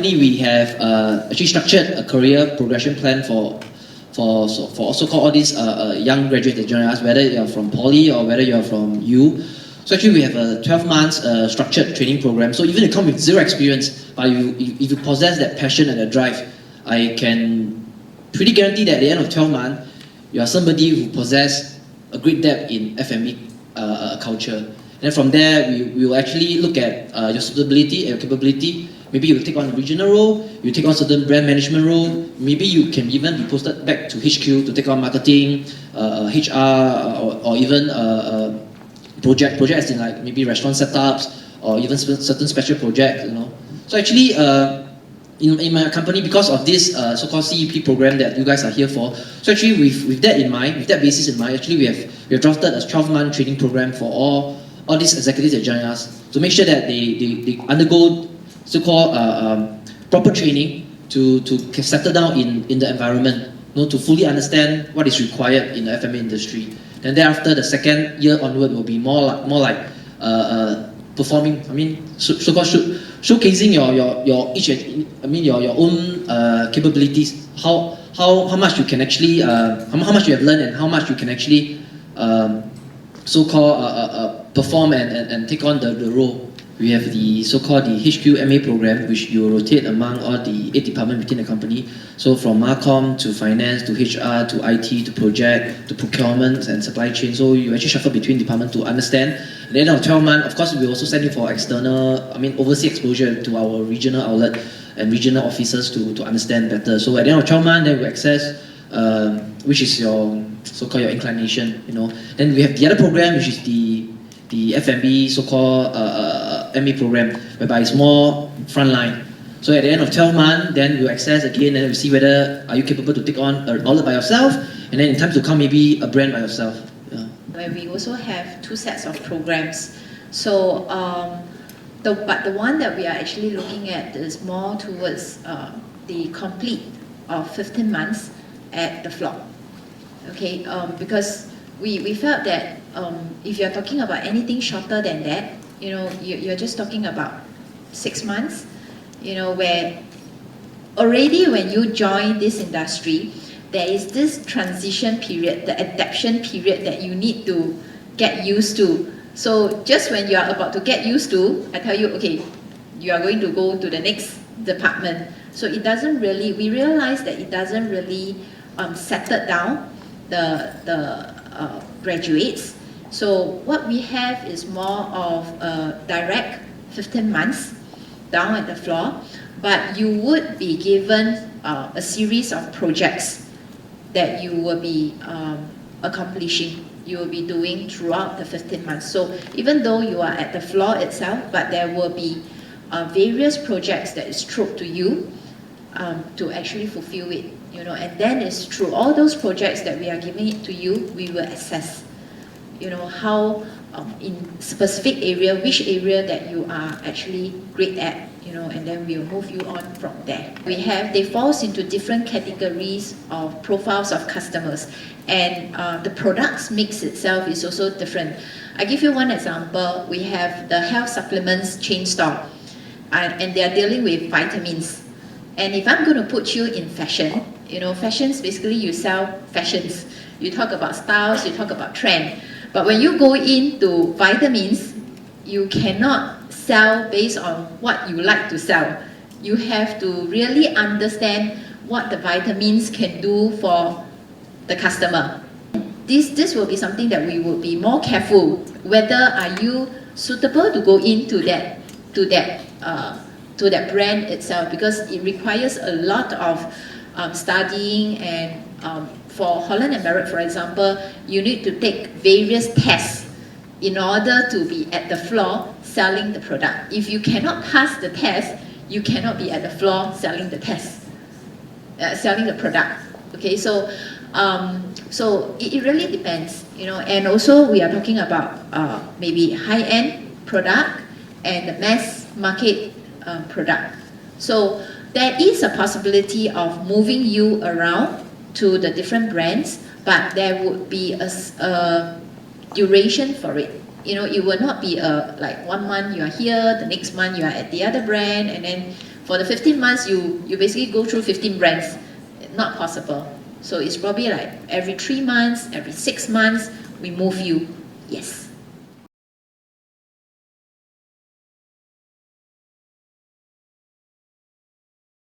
company, we have actually structured a career progression plan for also called all these young graduates that join us, whether you're from Poly or whether you're from U. So actually we have a 12 months structured training program. So even if you come with zero experience, but if you possess that passion and that drive, I can pretty guarantee that at the end of 12 months, you are somebody who possesses a great depth in F&B culture. And then from there, we will actually look at your suitability and your capability. Maybe you take on a regional role, you take on certain brand management role, maybe you can even be posted back to HQ to take on marketing, HR, or even projects in like maybe restaurant setups, or even certain special projects, you know. So actually, in my company, because of this so-called CEP program that you guys are here for, so actually with that in mind, with that basis in mind, actually we have drafted a 12-month training program for all these executives that join us to make sure that they undergo so-called proper training to settle down in the environment, you know, to fully understand what is required in the F&B industry. And thereafter, the second year onward will be more like performing. I mean, so-called showcasing your own capabilities. How much you can actually how much you have learned and how much you can actually so-called perform and take on the role. We have the so-called the HQ MA program, which you rotate among all the 8 departments within the company. So from Marcom to finance to HR to IT to project to procurement and supply chain. So you actually shuffle between departments to understand. At the end of 12 months, of course, we also send you for external, overseas exposure to our regional outlet and regional officers to understand better. So at the end of 12 months, then we access which is your so-called your inclination, you know. Then we have the other program, which is the F&B so-called MA program, whereby it's more frontline. So at the end of 12 months, then we'll access again and we see whether are you capable to take on an outlet by yourself, and then in times to come, maybe a brand by yourself. Yeah. Where we also have 2 sets of programs. So, but the one that we are actually looking at is more towards the complete of 15 months at the floor. Okay, because we felt that if you're talking about anything shorter than that, you know, you're just talking about 6 months, you know, where already when you join this industry, there is this transition period, the adaptation period that you need to get used to. So just when you are about to get used to, I tell you, okay, you are going to go to the next department. So it doesn't really, we realize that it doesn't really settle down the graduates. So what we have is more of a direct 15 months down at the floor, but you would be given a series of projects that you will be accomplishing, you will be doing throughout the 15 months. So even though you are at the floor itself, but there will be various projects that is thrown to you to actually fulfill it, you know, and then it's through all those projects that we are giving it to you, we will assess, you know, how in specific area, which area that you are actually great at, you know, and then we'll move you on from there. They falls into different categories of profiles of customers, and the products mix itself is also different. I give you one example. We have the health supplements chain store, and they are dealing with vitamins. And if I'm going to put you in fashion, you know, fashions, basically you sell fashions. You talk about styles, you talk about trend. But when you go into vitamins, you cannot sell based on what you like to sell. You have to really understand what the vitamins can do for the customer. This will be something that we will be more careful. Whether are you suitable to go into that brand itself, because it requires a lot of studying, and for Holland & Barrett, for example, you need to take various tests in order to be at the floor selling the product. If you cannot pass the test, you cannot be at the floor selling the selling the product. Okay, so it really depends, you know. And also we are talking about maybe high-end product and the mass market product. So there is a possibility of moving you around to the different brands, but there would be a duration for it. You know, it will not be like 1 month you are here, the next month you are at the other brand, and then for the 15 months, you basically go through 15 brands. Not possible. So it's probably like every 3 months, every 6 months, we move you. Yes.